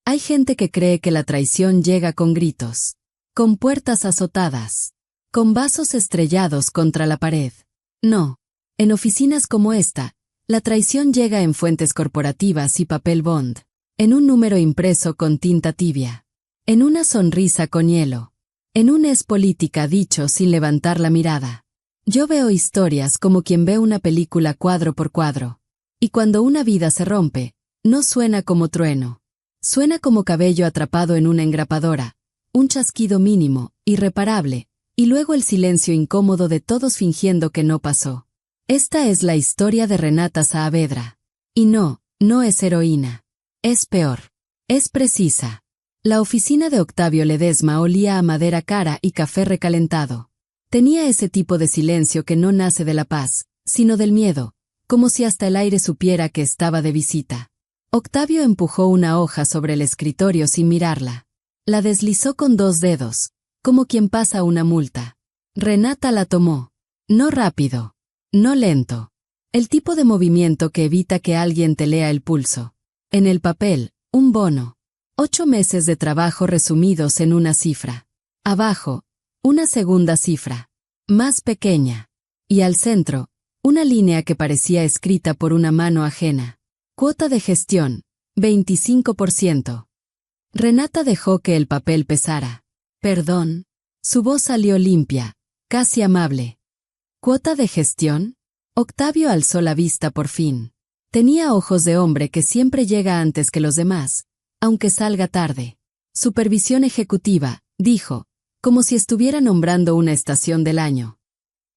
Hay gente que cree que la traición llega con gritos, con puertas azotadas, con vasos estrellados contra la pared. No. En oficinas como esta, la traición llega en fuentes corporativas y papel bond, en un número impreso con tinta tibia, en una sonrisa con hielo, en un es política dicho sin levantar la mirada. Yo veo historias como quien ve una película cuadro por cuadro. Y cuando una vida se rompe, no suena como trueno. Suena como cabello atrapado en una engrapadora, un chasquido mínimo, irreparable, y luego el silencio incómodo de todos fingiendo que no pasó. Esta es la historia de Renata Saavedra. Y no es heroína. Es peor. Es precisa. La oficina de Octavio Ledesma olía a madera cara y café recalentado. Tenía ese tipo de silencio que no nace de la paz, sino del miedo, como si hasta el aire supiera que estaba de visita. Octavio empujó una hoja sobre el escritorio sin mirarla. La deslizó con 2 dedos, como quien pasa una multa. Renata la tomó. No rápido. No lento. El tipo de movimiento que evita que alguien te lea el pulso. En el papel, un bono. 8 meses de trabajo resumidos en una cifra. Abajo, una segunda cifra. Más pequeña. Y al centro, una línea que parecía escrita por una mano ajena. Cuota de gestión, 25%. Renata dejó que el papel pesara. Perdón. Su voz salió limpia, casi amable. ¿Cuota de gestión? Octavio alzó la vista por fin. Tenía ojos de hombre que siempre llega antes que los demás, aunque salga tarde. Supervisión ejecutiva, dijo, como si estuviera nombrando una estación del año.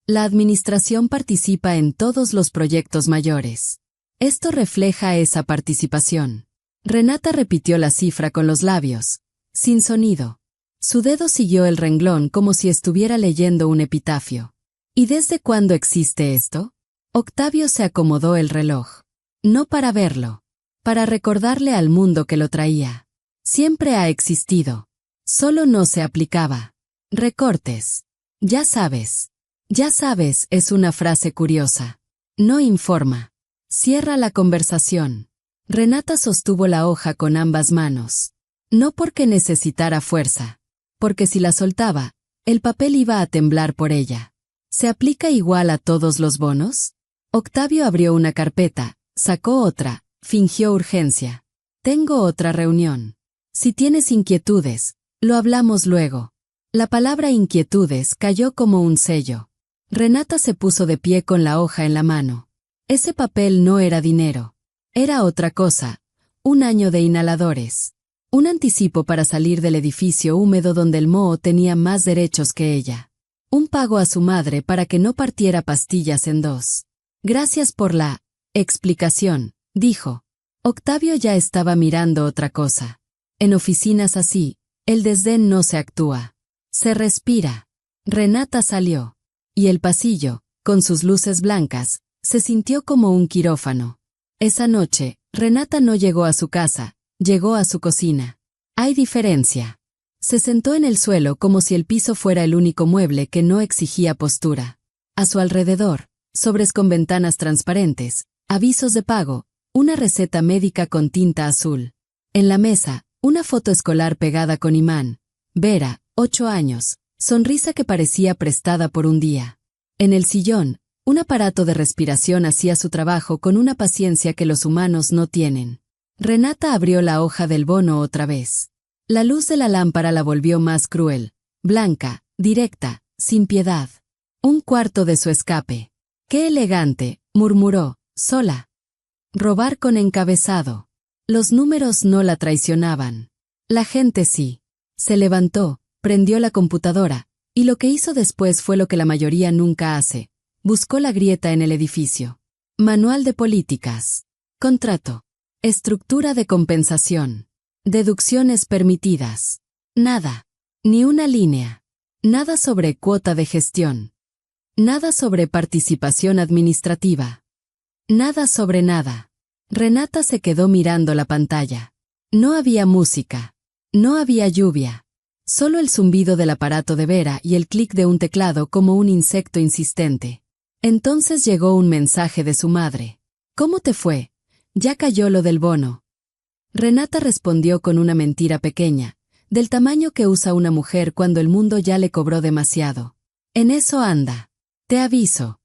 La administración participa en todos los proyectos mayores. Esto refleja esa participación. Renata repitió la cifra con los labios, sin sonido. Su dedo siguió el renglón como si estuviera leyendo un epitafio. ¿Y desde cuándo existe esto? Octavio se acomodó el reloj. No para verlo. Para recordarle al mundo que lo traía. Siempre ha existido. Solo no se aplicaba. Recortes. Ya sabes. Ya sabes es una frase curiosa. No informa. Cierra la conversación. Renata sostuvo la hoja con ambas manos. No porque necesitara fuerza. Porque si la soltaba, el papel iba a temblar por ella. ¿Se aplica igual a todos los bonos? Octavio abrió una carpeta, sacó otra, fingió urgencia. Tengo otra reunión. Si tienes inquietudes, lo hablamos luego. La palabra inquietudes cayó como un sello. Renata se puso de pie con la hoja en la mano. Ese papel no era dinero. Era otra cosa. Un año de inhaladores. Un anticipo para salir del edificio húmedo donde el moho tenía más derechos que ella. Un pago a su madre para que no partiera pastillas en 2. Gracias por la explicación, dijo. Octavio ya estaba mirando otra cosa. En oficinas así, el desdén no se actúa. Se respira. Renata salió. Y el pasillo, con sus luces blancas, se sintió como un quirófano. Esa noche, Renata no llegó a su casa, llegó a su cocina. Hay diferencia. Se sentó en el suelo como si el piso fuera el único mueble que no exigía postura. A su alrededor, sobres con ventanas transparentes, avisos de pago, una receta médica con tinta azul. En la mesa, una foto escolar pegada con imán. Vera, 8 años, sonrisa que parecía prestada por un día. En el sillón, un aparato de respiración hacía su trabajo con una paciencia que los humanos no tienen. Renata abrió la hoja del bono otra vez. La luz de la lámpara la volvió más cruel, blanca, directa, sin piedad. Un cuarto de su escape. ¡Qué elegante!, murmuró, sola. Robar con encabezado. Los números no la traicionaban. La gente sí. Se levantó, prendió la computadora, y lo que hizo después fue lo que la mayoría nunca hace. Buscó la grieta en el edificio. Manual de políticas. Contrato. Estructura de compensación. Deducciones permitidas. Nada. Ni una línea. Nada sobre cuota de gestión. Nada sobre participación administrativa. Nada sobre nada. Renata se quedó mirando la pantalla. No había música. No había lluvia. Solo el zumbido del aparato de Vera y el clic de un teclado como un insecto insistente. Entonces llegó un mensaje de su madre. ¿Cómo te fue? Ya cayó lo del bono. Renata respondió con una mentira pequeña, del tamaño que usa una mujer cuando el mundo ya le cobró demasiado. En eso anda. Te aviso.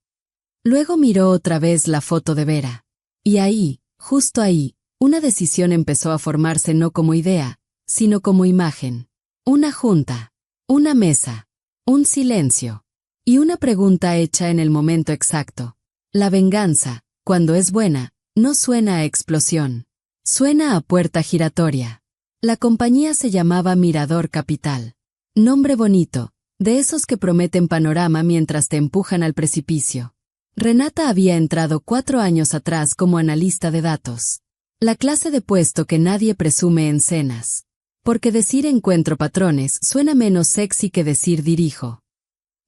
Luego miró otra vez la foto de Vera. Y ahí, justo ahí, una decisión empezó a formarse no como idea, sino como imagen. Una junta, una mesa, un silencio. Y una pregunta hecha en el momento exacto. La venganza, cuando es buena, no suena a explosión. Suena a puerta giratoria. La compañía se llamaba Mirador Capital. Nombre bonito, de esos que prometen panorama mientras te empujan al precipicio. Renata había entrado 4 años atrás como analista de datos. La clase de puesto que nadie presume en cenas. Porque decir encuentro patrones suena menos sexy que decir dirijo.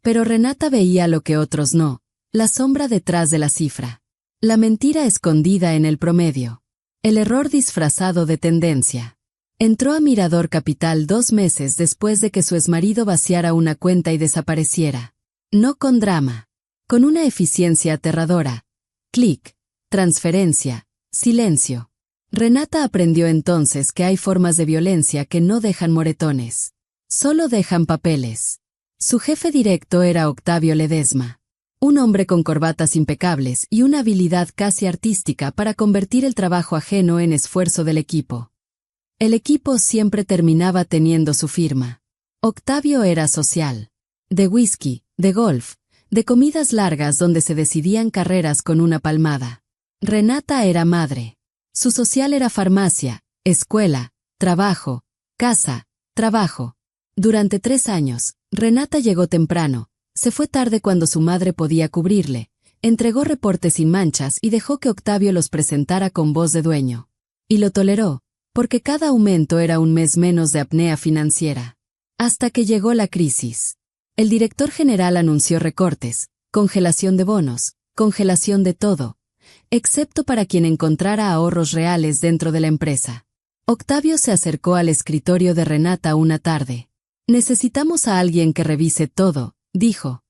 Pero Renata veía lo que otros no, la sombra detrás de la cifra. La mentira escondida en el promedio. El error disfrazado de tendencia. Entró a Mirador Capital 2 meses después de que su exmarido vaciara una cuenta y desapareciera. No con drama. Con una eficiencia aterradora. Clic, transferencia, silencio. Renata aprendió entonces que hay formas de violencia que no dejan moretones. Solo dejan papeles. Su jefe directo era Octavio Ledesma. Un hombre con corbatas impecables y una habilidad casi artística para convertir el trabajo ajeno en esfuerzo del equipo. El equipo siempre terminaba teniendo su firma. Octavio era social. De whisky, de golf, de comidas largas donde se decidían carreras con una palmada. Renata era madre. Su social era farmacia, escuela, trabajo, casa, trabajo. Durante 3 años, Renata llegó temprano, se fue tarde cuando su madre podía cubrirle, entregó reportes sin manchas y dejó que Octavio los presentara con voz de dueño. Y lo toleró, porque cada aumento era un mes menos de apnea financiera. Hasta que llegó la crisis. El director general anunció recortes, congelación de bonos, congelación de todo, excepto para quien encontrara ahorros reales dentro de la empresa. Octavio se acercó al escritorio de Renata una tarde. Necesitamos a alguien que revise todo, dijo.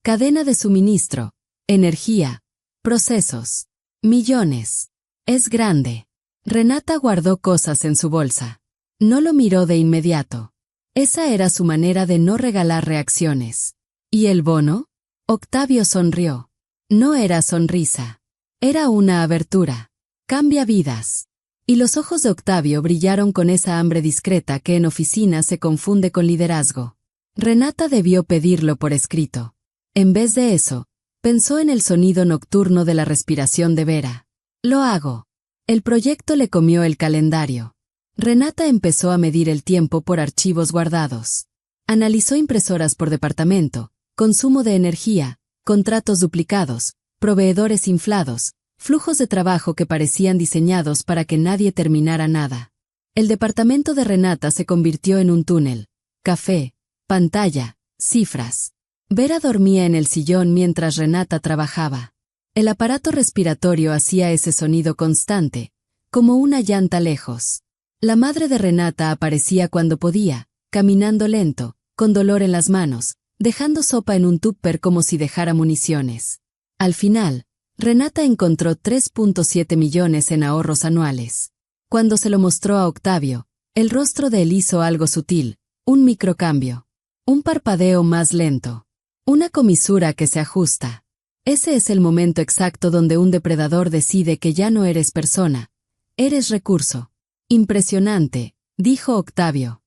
Cadena de suministro, energía, procesos, millones. Es grande. Renata guardó cosas en su bolsa. No lo miró de inmediato. Esa era su manera de no regalar reacciones. ¿Y el bono? Octavio sonrió. No era sonrisa. Era una abertura. Cambia vidas. Y los ojos de Octavio brillaron con esa hambre discreta que en oficina se confunde con liderazgo. Renata debió pedirlo por escrito. En vez de eso, pensó en el sonido nocturno de la respiración de Vera. Lo hago. El proyecto le comió el calendario. Renata empezó a medir el tiempo por archivos guardados. Analizó impresoras por departamento, consumo de energía, contratos duplicados, proveedores inflados, flujos de trabajo que parecían diseñados para que nadie terminara nada. El departamento de Renata se convirtió en un túnel. Café, pantalla, cifras. Vera dormía en el sillón mientras Renata trabajaba. El aparato respiratorio hacía ese sonido constante, como una llanta lejos. La madre de Renata aparecía cuando podía, caminando lento, con dolor en las manos, dejando sopa en un tupper como si dejara municiones. Al final, Renata encontró 3.7 millones en ahorros anuales. Cuando se lo mostró a Octavio, el rostro de él hizo algo sutil, un microcambio. Un parpadeo más lento. Una comisura que se ajusta. Ese es el momento exacto donde un depredador decide que ya no eres persona, eres recurso. Impresionante, dijo Octavio.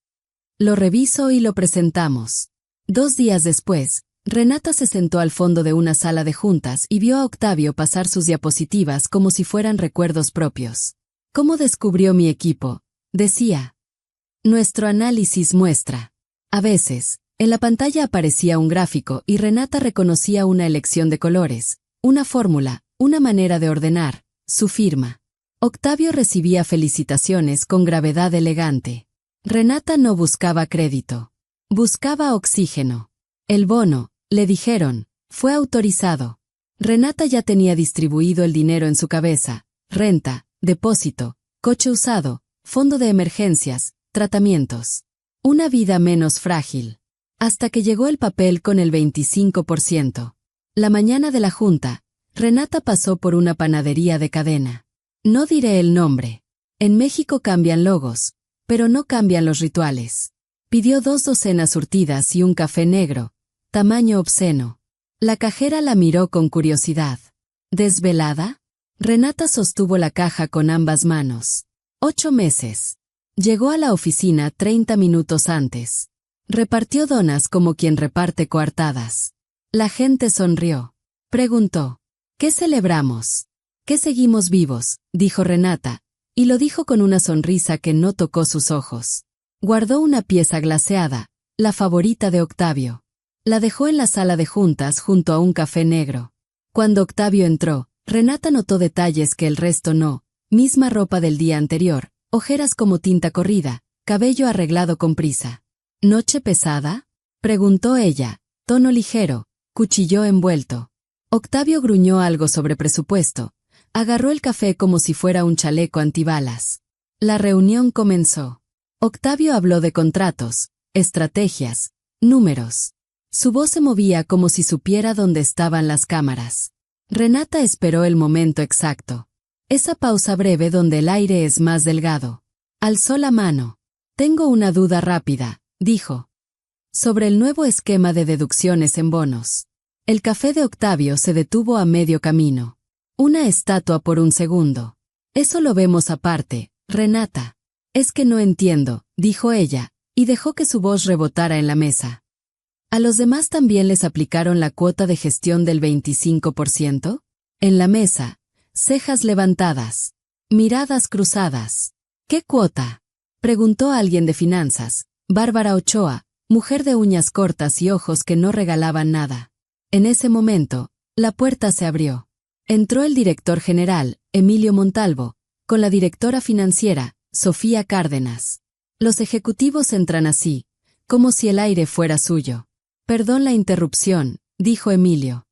Lo reviso y lo presentamos. 2 días después, Renata se sentó al fondo de una sala de juntas y vio a Octavio pasar sus diapositivas como si fueran recuerdos propios. ¿Cómo descubrió mi equipo? Decía. Nuestro análisis muestra. A veces, en la pantalla aparecía un gráfico y Renata reconocía una elección de colores, una fórmula, una manera de ordenar, su firma. Octavio recibía felicitaciones con gravedad elegante. Renata no buscaba crédito. Buscaba oxígeno. El bono, le dijeron, fue autorizado. Renata ya tenía distribuido el dinero en su cabeza, renta, depósito, coche usado, fondo de emergencias, tratamientos. Una vida menos frágil. Hasta que llegó el papel con el 25%. La mañana de la junta, Renata pasó por una panadería de cadena. No diré el nombre. En México cambian logos, pero no cambian los rituales. Pidió 2 docenas surtidas y un café negro, tamaño obsceno. La cajera la miró con curiosidad. ¿Desvelada? Renata sostuvo la caja con ambas manos. 8 meses. Llegó a la oficina 30 minutos antes. Repartió donas como quien reparte coartadas. La gente sonrió. Preguntó: ¿qué celebramos? ¿Qué seguimos vivos?, dijo Renata, y lo dijo con una sonrisa que no tocó sus ojos. Guardó una pieza glaseada, la favorita de Octavio. La dejó en la sala de juntas junto a un café negro. Cuando Octavio entró, Renata notó detalles que el resto no: misma ropa del día anterior, ojeras como tinta corrida, cabello arreglado con prisa. ¿Noche pesada?, preguntó ella, tono ligero, cuchillo envuelto. Octavio gruñó algo sobre presupuesto. Agarró el café como si fuera un chaleco antibalas. La reunión comenzó. Octavio habló de contratos, estrategias, números. Su voz se movía como si supiera dónde estaban las cámaras. Renata esperó el momento exacto. Esa pausa breve donde el aire es más delgado. Alzó la mano. Tengo una duda rápida, dijo. Sobre el nuevo esquema de deducciones en bonos. El café de Octavio se detuvo a medio camino. Una estatua por un segundo. Eso lo vemos aparte, Renata. Es que no entiendo, dijo ella, y dejó que su voz rebotara en la mesa. ¿A los demás también les aplicaron la cuota de gestión del 25%? En la mesa, cejas levantadas, miradas cruzadas. ¿Qué cuota?, preguntó alguien de finanzas. Bárbara Ochoa, mujer de uñas cortas y ojos que no regalaban nada. En ese momento, la puerta se abrió. Entró el director general, Emilio Montalvo, con la directora financiera, Sofía Cárdenas. Los ejecutivos entran así, como si el aire fuera suyo. Perdón la interrupción, dijo Emilio.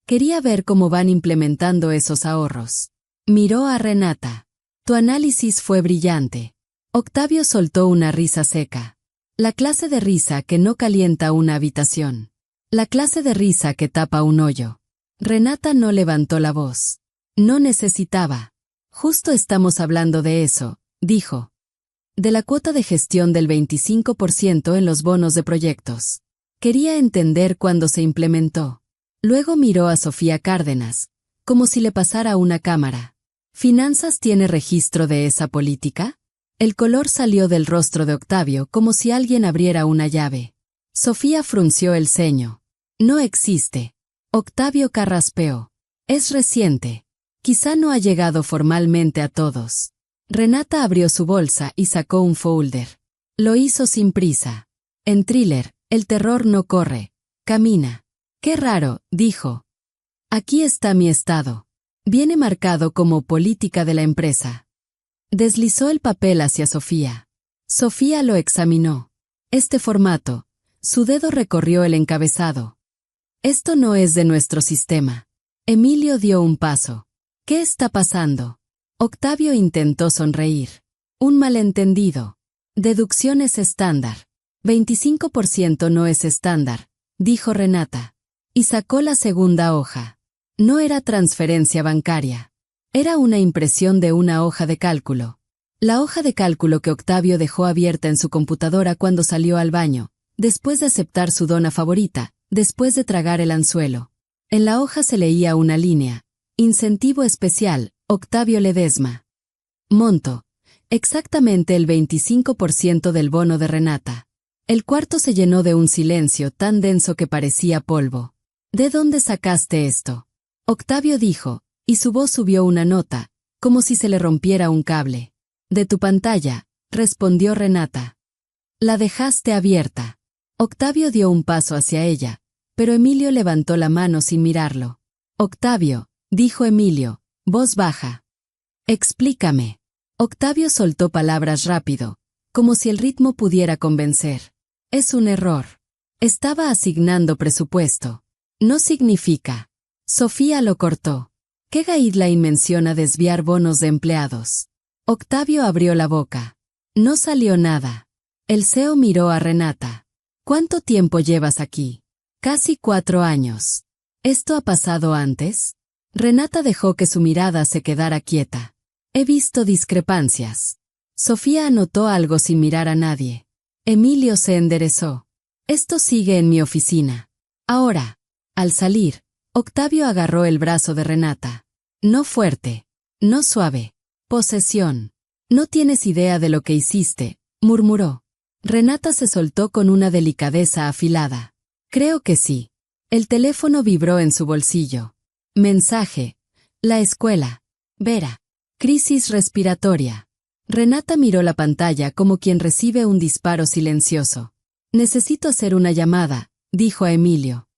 Quería ver cómo van implementando esos ahorros. Miró a Renata. Tu análisis fue brillante. Octavio soltó una risa seca. La clase de risa que no calienta una habitación. La clase de risa que tapa un hoyo. Renata no levantó la voz. No necesitaba. Justo estamos hablando de eso, dijo. De la cuota de gestión del 25% en los bonos de proyectos. Quería entender cuándo se implementó. Luego miró a Sofía Cárdenas, como si le pasara una cámara. ¿Finanzas tiene registro de esa política? El color salió del rostro de Octavio como si alguien abriera una llave. Sofía frunció el ceño. No existe. Octavio carraspeó. Es reciente. Quizá no ha llegado formalmente a todos. Renata abrió su bolsa y sacó un folder. Lo hizo sin prisa. En Thriller, el terror no corre, camina. Qué raro, dijo. Aquí está mi estado. Viene marcado como política de la empresa. Deslizó el papel hacia Sofía. Sofía lo examinó. Este formato. Su dedo recorrió el encabezado. Esto no es de nuestro sistema. Emilio dio un paso. ¿Qué está pasando? Octavio intentó sonreír. Un malentendido. Deducciones estándar. 25% no es estándar, dijo Renata. Y sacó la segunda hoja. No era transferencia bancaria. Era una impresión de una hoja de cálculo. La hoja de cálculo que Octavio dejó abierta en su computadora cuando salió al baño, después de aceptar su dona favorita, después de tragar el anzuelo. En la hoja se leía una línea. Incentivo especial, Octavio Ledesma. Monto. Exactamente el 25% del bono de Renata. El cuarto se llenó de un silencio tan denso que parecía polvo. ¿De dónde sacaste esto?, Octavio dijo, y su voz subió una nota, como si se le rompiera un cable. De tu pantalla, respondió Renata. La dejaste abierta. Octavio dio un paso hacia ella, pero Emilio levantó la mano sin mirarlo. Octavio, dijo Emilio, voz baja. Explícame. Octavio soltó palabras rápido, como si el ritmo pudiera convencer. Es un error. Estaba asignando presupuesto. No significa. Sofía lo cortó. ¿Qué guideline menciona desviar bonos de empleados? Octavio abrió la boca. No salió nada. El CEO miró a Renata. ¿Cuánto tiempo llevas aquí? Casi 4 años. ¿Esto ha pasado antes? Renata dejó que su mirada se quedara quieta. He visto discrepancias. Sofía anotó algo sin mirar a nadie. Emilio se enderezó. Esto sigue en mi oficina. Ahora. Al salir, Octavio agarró el brazo de Renata. No fuerte. No suave. Posesión. No tienes idea de lo que hiciste, murmuró. Renata se soltó con una delicadeza afilada. Creo que sí. El teléfono vibró en su bolsillo. Mensaje. La escuela. Vera. Crisis respiratoria. Renata miró la pantalla como quien recibe un disparo silencioso. Necesito hacer una llamada, dijo a Emilio.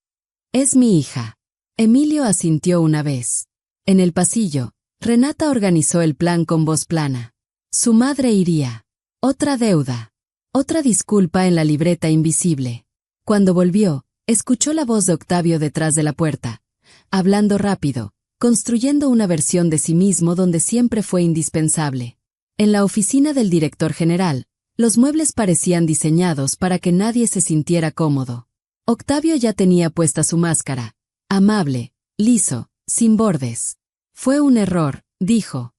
Es mi hija. Emilio asintió una vez. En el pasillo, Renata organizó el plan con voz plana. Su madre iría. Otra deuda. Otra disculpa en la libreta invisible. Cuando volvió, escuchó la voz de Octavio detrás de la puerta, hablando rápido, construyendo una versión de sí mismo donde siempre fue indispensable. En la oficina del director general, los muebles parecían diseñados para que nadie se sintiera cómodo. Octavio ya tenía puesta su máscara, amable, liso, sin bordes. Fue un error, dijo.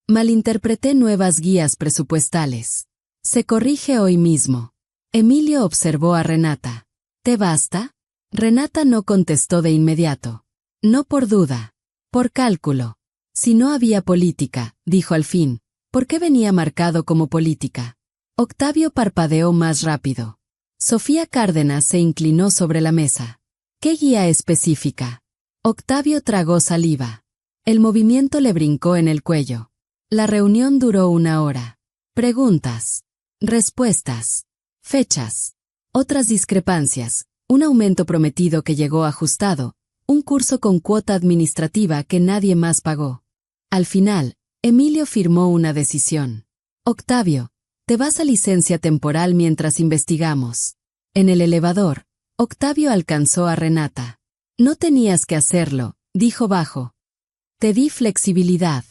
Malinterpreté nuevas guías presupuestales. Se corrige hoy mismo. Emilio observó a Renata. ¿Te basta? Renata no contestó de inmediato. No por duda. Por cálculo. Si no había política, dijo al fin, ¿por qué venía marcado como política? Octavio parpadeó más rápido. Sofía Cárdenas se inclinó sobre la mesa. ¿Qué guía específica? Octavio tragó saliva. El movimiento le brincó en el cuello. La reunión duró 1 hora. Preguntas. Respuestas. Fechas. Otras discrepancias. Un aumento prometido que llegó ajustado. Un curso con cuota administrativa que nadie más pagó. Al final, Emilio firmó una decisión. Octavio, te vas a licencia temporal mientras investigamos. En el elevador, Octavio alcanzó a Renata. No tenías que hacerlo, dijo bajo. Te di flexibilidad.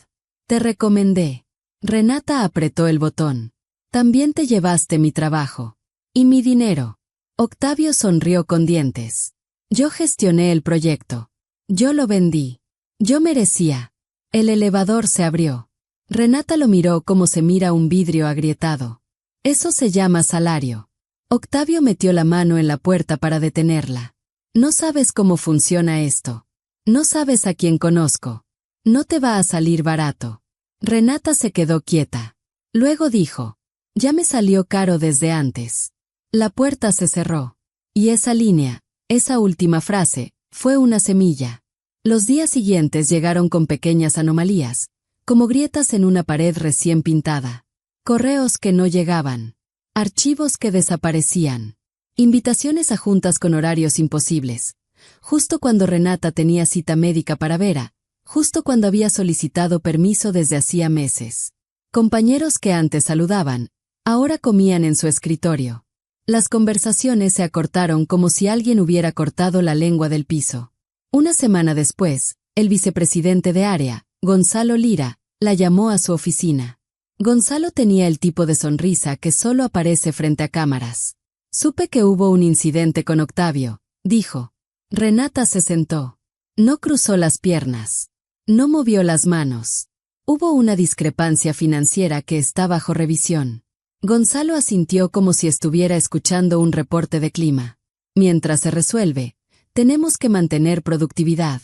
Te recomendé. Renata apretó el botón. También te llevaste mi trabajo. Y mi dinero. Octavio sonrió con dientes. Yo gestioné el proyecto. Yo lo vendí. Yo merecía. El elevador se abrió. Renata lo miró como se mira un vidrio agrietado. Eso se llama salario. Octavio metió la mano en la puerta para detenerla. No sabes cómo funciona esto. No sabes a quién conozco. No te va a salir barato. Renata se quedó quieta. Luego dijo, ya me salió caro desde antes. La puerta se cerró. Y esa línea, esa última frase, fue una semilla. Los días siguientes llegaron con pequeñas anomalías, como grietas en una pared recién pintada. Correos que no llegaban. Archivos que desaparecían. Invitaciones a juntas con horarios imposibles. Justo cuando Renata tenía cita médica para Vera, justo cuando había solicitado permiso desde hacía meses. Compañeros que antes saludaban, ahora comían en su escritorio. Las conversaciones se acortaron como si alguien hubiera cortado la lengua del piso. Una semana después, el vicepresidente de área, Gonzalo Lira, la llamó a su oficina. Gonzalo tenía el tipo de sonrisa que solo aparece frente a cámaras. Supe que hubo un incidente con Octavio, dijo. Renata se sentó. No cruzó las piernas. No movió las manos. Hubo una discrepancia financiera que está bajo revisión. Gonzalo asintió como si estuviera escuchando un reporte de clima. Mientras se resuelve, tenemos que mantener productividad.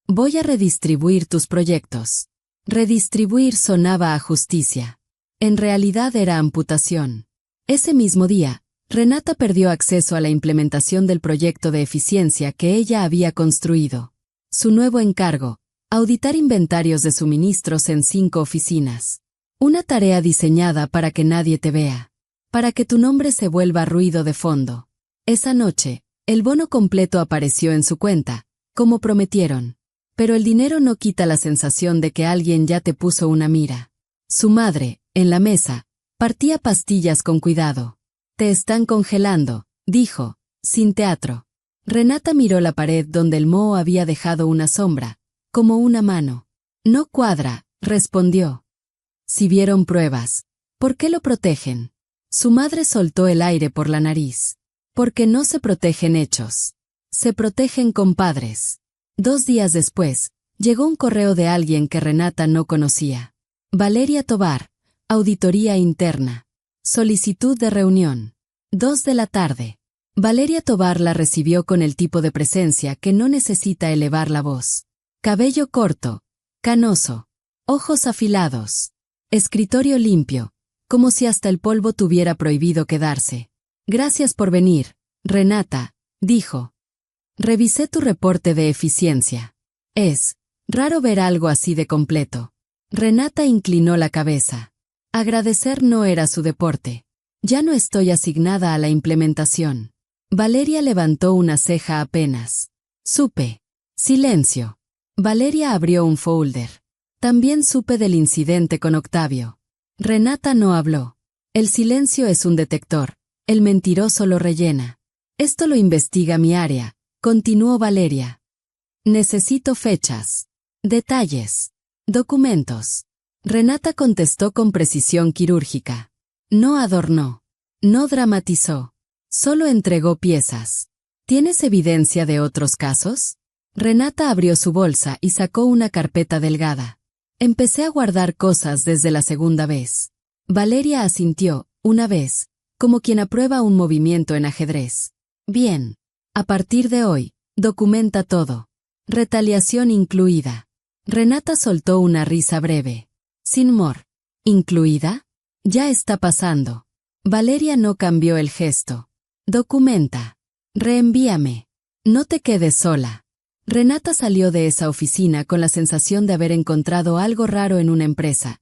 Voy a redistribuir tus proyectos. Redistribuir sonaba a justicia. En realidad era amputación. Ese mismo día, Renata perdió acceso a la implementación del proyecto de eficiencia que ella había construido. Su nuevo encargo, auditar inventarios de suministros en 5 oficinas. Una tarea diseñada para que nadie te vea. Para que tu nombre se vuelva ruido de fondo. Esa noche, el bono completo apareció en su cuenta, como prometieron. Pero el dinero no quita la sensación de que alguien ya te puso una mira. Su madre, en la mesa, partía pastillas con cuidado. Te están congelando, dijo, sin teatro. Renata miró la pared donde el moho había dejado una sombra, como una mano. No cuadra, respondió. Si vieron pruebas, ¿por qué lo protegen? Su madre soltó el aire por la nariz. Porque no se protegen hechos. Se protegen compadres. 2 días después, llegó un correo de alguien que Renata no conocía. Valeria Tovar, auditoría interna. Solicitud de reunión. 2 de la tarde. Valeria Tovar la recibió con el tipo de presencia que no necesita elevar la voz. Cabello corto, canoso, ojos afilados, escritorio limpio, como si hasta el polvo tuviera prohibido quedarse. Gracias por venir, Renata, dijo. Revisé tu reporte de eficiencia. Es raro ver algo así de completo. Renata inclinó la cabeza. Agradecer no era su deporte. Ya no estoy asignada a la implementación. Valeria levantó una ceja apenas. Supe. Silencio. Valeria abrió un folder. También supe del incidente con Octavio. Renata no habló. El silencio es un detector. El mentiroso lo rellena. Esto lo investiga mi área, continuó Valeria. Necesito fechas, detalles, documentos. Renata contestó con precisión quirúrgica. No adornó, no dramatizó, solo entregó piezas. ¿Tienes evidencia de otros casos? Renata abrió su bolsa y sacó una carpeta delgada. Empecé a guardar cosas desde la segunda vez. Valeria asintió, una vez, como quien aprueba un movimiento en ajedrez. Bien. A partir de hoy, documenta todo. Retaliación incluida. Renata soltó una risa breve. Sin mor. ¿Incluida? Ya está pasando. Valeria no cambió el gesto. Documenta. Reenvíame. No te quedes sola. Renata salió de esa oficina con la sensación de haber encontrado algo raro en una empresa.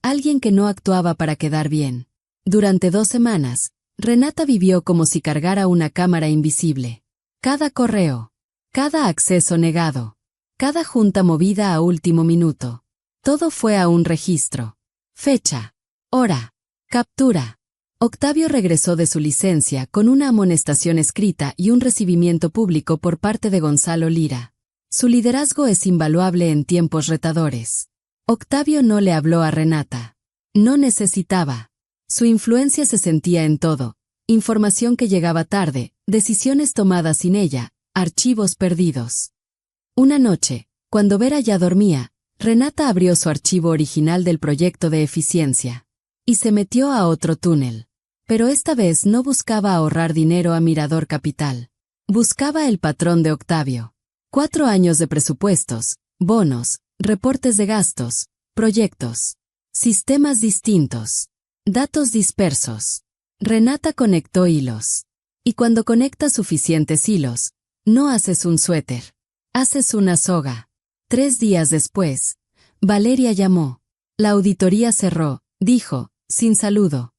Alguien que no actuaba para quedar bien. Durante 2 semanas, Renata vivió como si cargara una cámara invisible. Cada correo, cada acceso negado, cada junta movida a último minuto. Todo fue a un registro. Fecha, hora, captura. Octavio regresó de su licencia con una amonestación escrita y un recibimiento público por parte de Gonzalo Lira. Su liderazgo es invaluable en tiempos retadores. Octavio no le habló a Renata. No necesitaba. Su influencia se sentía en todo. Información que llegaba tarde, decisiones tomadas sin ella, archivos perdidos. Una noche, cuando Vera ya dormía, Renata abrió su archivo original del proyecto de eficiencia. Y se metió a otro túnel. Pero esta vez no buscaba ahorrar dinero a Mirador Capital. Buscaba el patrón de Octavio. 4 años de presupuestos, bonos, reportes de gastos, proyectos. Sistemas distintos. Datos dispersos. Renata conectó hilos. Y cuando conectas suficientes hilos, no haces un suéter. Haces una soga. 3 días después, Valeria llamó. La auditoría cerró, dijo, sin saludo.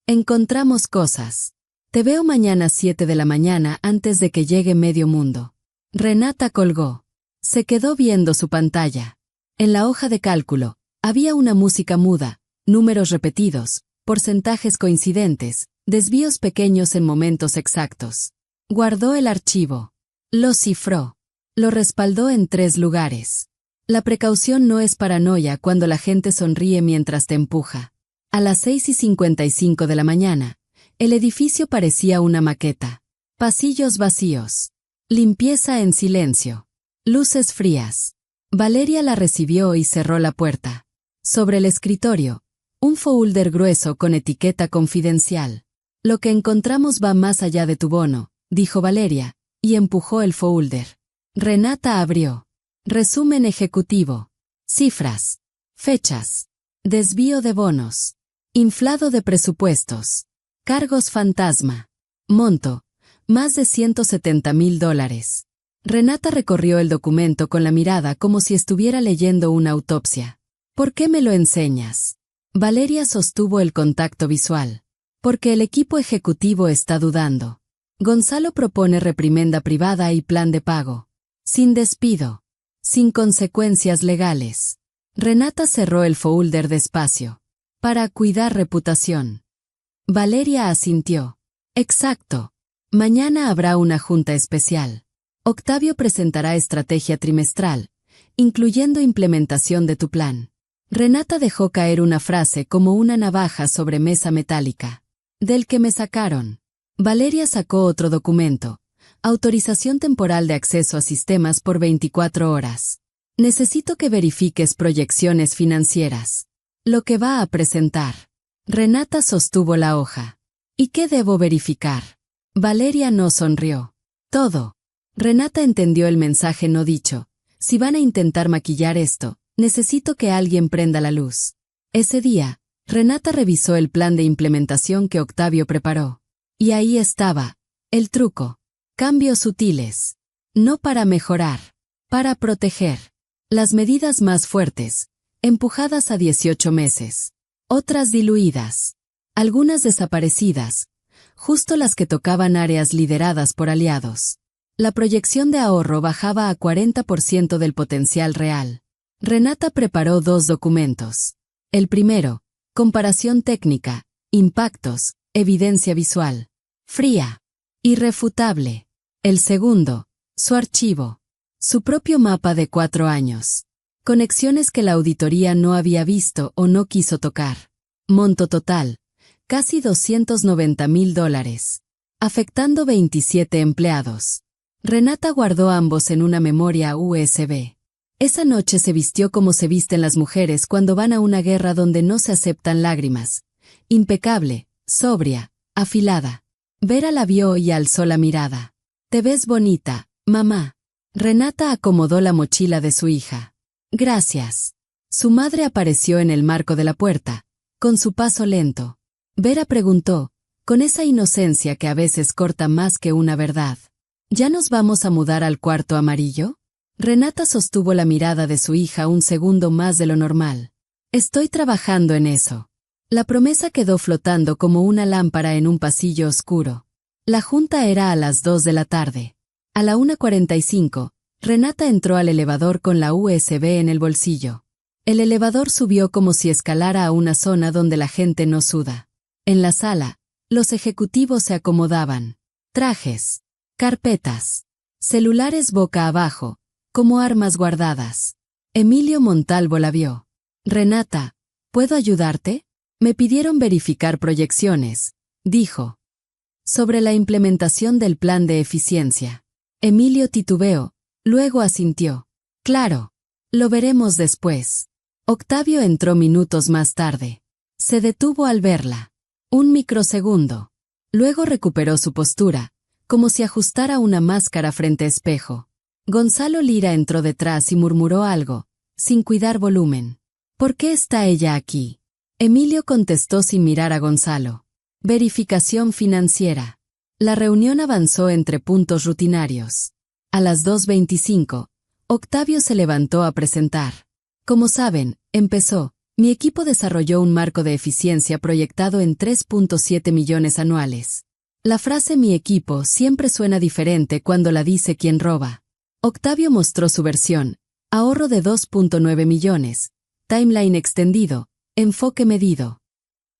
Encontramos cosas. Te veo mañana 7 de la mañana antes de que llegue medio mundo. Renata colgó. Se quedó viendo su pantalla. En la hoja de cálculo, había una música muda, números repetidos, porcentajes coincidentes, desvíos pequeños en momentos exactos. Guardó el archivo. Lo cifró. Lo respaldó en 3 lugares. La precaución no es paranoia cuando la gente sonríe mientras te empuja. A las 6:55 de la mañana, el edificio parecía una maqueta. Pasillos vacíos. Limpieza en silencio. Luces frías. Valeria la recibió y cerró la puerta. Sobre el escritorio, un folder grueso con etiqueta confidencial. Lo que encontramos va más allá de tu bono, dijo Valeria, y empujó el folder. Renata abrió. Resumen ejecutivo. Cifras. Fechas. Desvío de bonos. Inflado de presupuestos. Cargos fantasma. Monto. Más de $170,000. Renata recorrió el documento con la mirada como si estuviera leyendo una autopsia. ¿Por qué me lo enseñas? Valeria sostuvo el contacto visual. Porque el equipo ejecutivo está dudando. Gonzalo propone reprimenda privada y plan de pago. Sin despido. Sin consecuencias legales. Renata cerró el folder despacio. Para cuidar reputación. Valeria asintió. Exacto. Mañana habrá una junta especial. Octavio presentará estrategia trimestral, incluyendo implementación de tu plan. Renata dejó caer una frase como una navaja sobre mesa metálica. Del que me sacaron. Valeria sacó otro documento. Autorización temporal de acceso a sistemas por 24 horas. Necesito que verifiques proyecciones financieras. Lo que va a presentar. Renata sostuvo la hoja. ¿Y qué debo verificar? Valeria no sonrió. Todo. Renata entendió el mensaje no dicho. Si van a intentar maquillar esto, necesito que alguien prenda la luz. Ese día, Renata revisó el plan de implementación que Octavio preparó. Y ahí estaba, el truco. Cambios sutiles. No para mejorar, para proteger. Las medidas más fuertes, empujadas a 18 meses. Otras diluidas. Algunas desaparecidas, justo las que tocaban áreas lideradas por aliados. La proyección de ahorro bajaba a 40% del potencial real. Renata preparó 2 documentos. El primero, comparación técnica, impactos, evidencia visual. Fría. Irrefutable. El segundo, su archivo. Su propio mapa de 4 años. Conexiones que la auditoría no había visto o no quiso tocar. Monto total, casi $290,000. Afectando 27 empleados. Renata guardó ambos en una memoria USB. Esa noche se vistió como se visten las mujeres cuando van a una guerra donde no se aceptan lágrimas. Impecable, sobria, afilada. Vera la vio y alzó la mirada. «Te ves bonita, mamá». Renata acomodó la mochila de su hija. «Gracias». Su madre apareció en el marco de la puerta, con su paso lento. Vera preguntó, con esa inocencia que a veces corta más que una verdad. ¿Ya nos vamos a mudar al cuarto amarillo? Renata sostuvo la mirada de su hija un segundo más de lo normal. Estoy trabajando en eso. La promesa quedó flotando como una lámpara en un pasillo oscuro. La junta era a las 2 de la tarde. A la 1:45, Renata entró al elevador con la USB en el bolsillo. El elevador subió como si escalara a una zona donde la gente no suda. En la sala, los ejecutivos se acomodaban. Trajes. Carpetas. Celulares boca abajo, como armas guardadas. Emilio Montalvo la vio. «Renata, ¿puedo ayudarte?» «Me pidieron verificar proyecciones», dijo. «Sobre la implementación del plan de eficiencia». Emilio titubeó, luego asintió. «Claro. Lo veremos después». Octavio entró minutos más tarde. Se detuvo al verla. Un microsegundo. Luego recuperó su postura, como si ajustara una máscara frente a espejo. Gonzalo Lira entró detrás y murmuró algo, sin cuidar volumen. «¿Por qué está ella aquí?» Emilio contestó sin mirar a Gonzalo. «Verificación financiera». La reunión avanzó entre puntos rutinarios. A las 2:25, Octavio se levantó a presentar. «Como saben», empezó, «mi equipo desarrolló un marco de eficiencia proyectado en 3.7 millones anuales». La frase «mi equipo» siempre suena diferente cuando la dice quien roba. Octavio mostró su versión. Ahorro de 2.9 millones. Timeline extendido. Enfoque medido.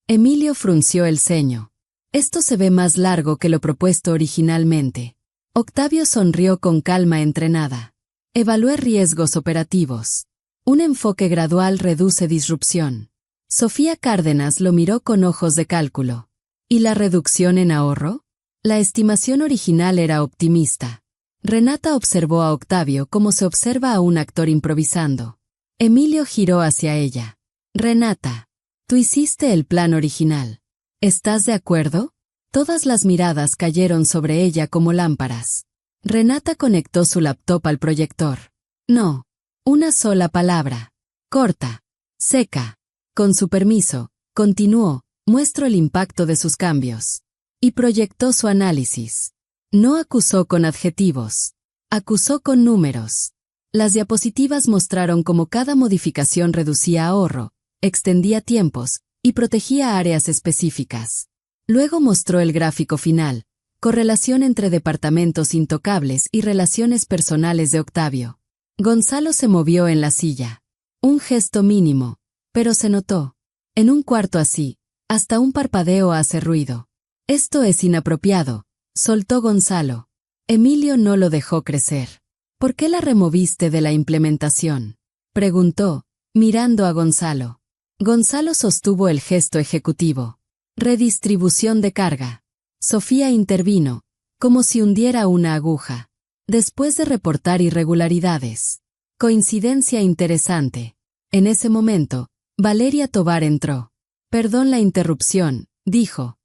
Emilio frunció el ceño. Esto se ve más largo que lo propuesto originalmente. Octavio sonrió con calma entrenada. Evalué riesgos operativos. Un enfoque gradual reduce disrupción. Sofía Cárdenas lo miró con ojos de cálculo. ¿Y la reducción en ahorro? La estimación original era optimista. Renata observó a Octavio como se observa a un actor improvisando. Emilio giró hacia ella. «Renata, tú hiciste el plan original. ¿Estás de acuerdo?» Todas las miradas cayeron sobre ella como lámparas. Renata conectó su laptop al proyector. «No. Una sola palabra. Corta. Seca. Con su permiso», continuó, «muestro el impacto de sus cambios». Y proyectó su análisis. No acusó con adjetivos. Acusó con números. Las diapositivas mostraron cómo cada modificación reducía ahorro, extendía tiempos y protegía áreas específicas. Luego mostró el gráfico final, correlación entre departamentos intocables y relaciones personales de Octavio. Gonzalo se movió en la silla. Un gesto mínimo, pero se notó. En un cuarto así, hasta un parpadeo hace ruido. «Esto es inapropiado», soltó Gonzalo. Emilio no lo dejó crecer. «¿Por qué la removiste de la implementación?», preguntó, mirando a Gonzalo. Gonzalo sostuvo el gesto ejecutivo. «Redistribución de carga». Sofía intervino, como si hundiera una aguja. Después de reportar irregularidades. Coincidencia interesante. En ese momento, Valeria Tovar entró. Perdón la interrupción, dijo.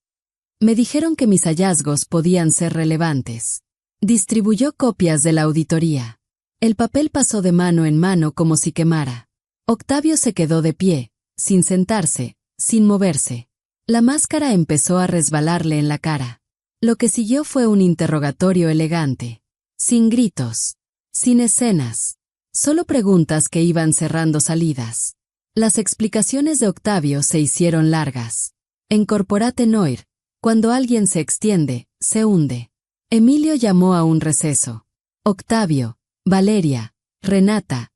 Me dijeron que mis hallazgos podían ser relevantes. Distribuyó copias de la auditoría. El papel pasó de mano en mano como si quemara. Octavio se quedó de pie, sin sentarse, sin moverse. La máscara empezó a resbalarle en la cara. Lo que siguió fue un interrogatorio elegante. Sin gritos. Sin escenas. Solo preguntas que iban cerrando salidas. Las explicaciones de Octavio se hicieron largas. En Corporate Noir, cuando alguien se extiende, se hunde. Emilio llamó a un receso. Octavio, Valeria, Renata,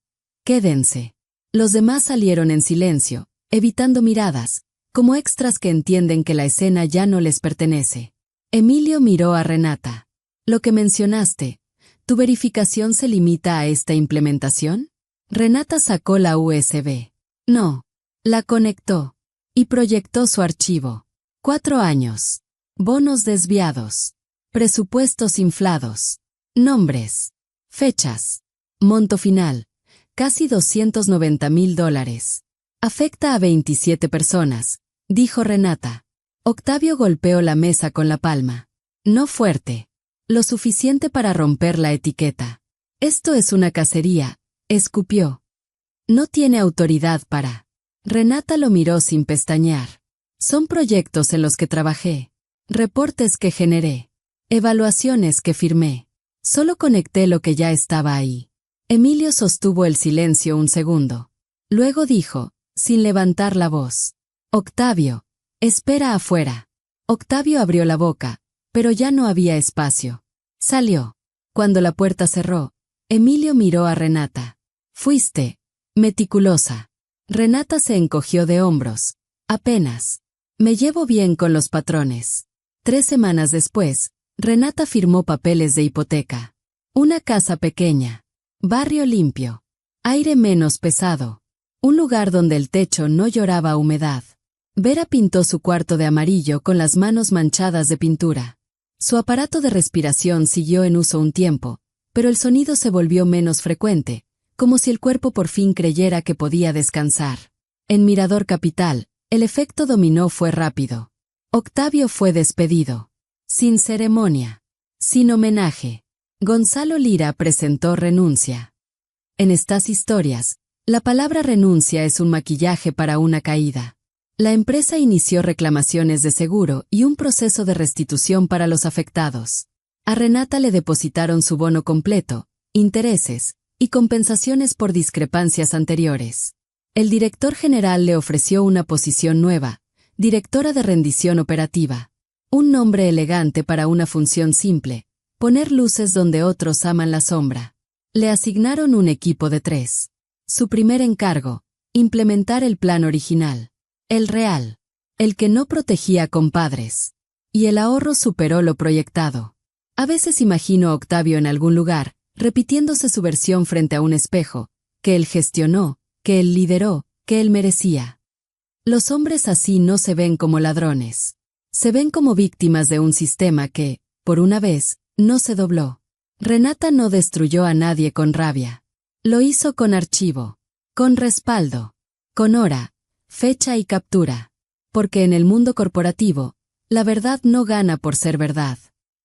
quédense. Los demás salieron en silencio, evitando miradas, como extras que entienden que la escena ya no les pertenece. Emilio miró a Renata. Lo que mencionaste, ¿tu verificación se limita a esta implementación? Renata sacó la USB. No. La conectó. Y proyectó su archivo. 4 años. Bonos desviados. Presupuestos inflados. Nombres. Fechas. Monto final. Casi $290,000. Afecta a 27 personas, dijo Renata. Octavio golpeó la mesa con la palma. No fuerte. Lo suficiente para romper la etiqueta. Esto es una cacería, escupió. No tiene autoridad para. Renata lo miró sin pestañear. Son proyectos en los que trabajé. Reportes que generé. Evaluaciones que firmé. Solo conecté lo que ya estaba ahí. Emilio sostuvo el silencio un segundo. Luego dijo, sin levantar la voz. Octavio, espera afuera. Octavio abrió la boca, pero ya no había espacio. Salió. Cuando la puerta cerró, Emilio miró a Renata. Fuiste meticulosa. Renata se encogió de hombros. Apenas. Me llevo bien con los patrones. 3 semanas después, Renata firmó papeles de hipoteca. Una casa pequeña. Barrio limpio. Aire menos pesado. Un lugar donde el techo no lloraba humedad. Vera pintó su cuarto de amarillo con las manos manchadas de pintura. Su aparato de respiración siguió en uso un tiempo, pero el sonido se volvió menos frecuente, como si el cuerpo por fin creyera que podía descansar. En Mirador Capital, el efecto dominó fue rápido. Octavio fue despedido. Sin ceremonia. Sin homenaje. Gonzalo Lira presentó renuncia. En estas historias, la palabra renuncia es un maquillaje para una caída. La empresa inició reclamaciones de seguro y un proceso de restitución para los afectados. A Renata le depositaron su bono completo, intereses y compensaciones por discrepancias anteriores. El director general le ofreció una posición nueva, directora de rendición operativa. Un nombre elegante para una función simple, poner luces donde otros aman la sombra. Le asignaron un equipo de 3. Su primer encargo, implementar el plan original. El real. El que no protegía compadres. Y el ahorro superó lo proyectado. A veces imagino a Octavio en algún lugar, repitiéndose su versión frente a un espejo, que él gestionó, que él lideró, que él merecía. Los hombres así no se ven como ladrones. Se ven como víctimas de un sistema que, por una vez, no se dobló. Renata no destruyó a nadie con rabia. Lo hizo con archivo. Con respaldo. Con hora, fecha y captura. Porque en el mundo corporativo, la verdad no gana por ser verdad.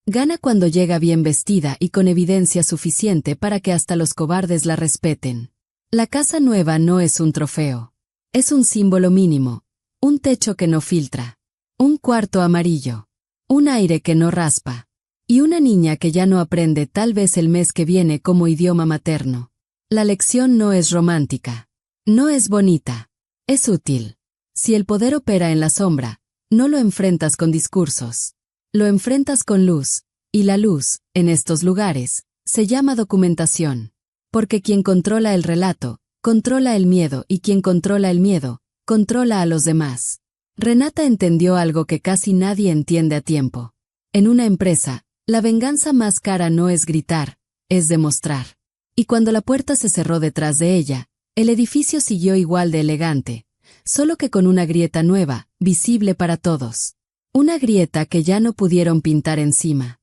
Gana cuando llega bien vestida y con evidencia suficiente para que hasta los cobardes la respeten. La casa nueva no es un trofeo. Es un símbolo mínimo. Un techo que no filtra. Un cuarto amarillo. Un aire que no raspa. Y una niña que ya no aprende tal vez el mes que viene como idioma materno. La lección no es romántica. No es bonita. Es útil. Si el poder opera en la sombra, no lo enfrentas con discursos. Lo enfrentas con luz. Y la luz, en estos lugares, se llama documentación. Porque quien controla el relato, controla el miedo y quien controla el miedo, controla a los demás. Renata entendió algo que casi nadie entiende a tiempo. En una empresa, la venganza más cara no es gritar, es demostrar. Y cuando la puerta se cerró detrás de ella, el edificio siguió igual de elegante, solo que con una grieta nueva, visible para todos. Una grieta que ya no pudieron pintar encima.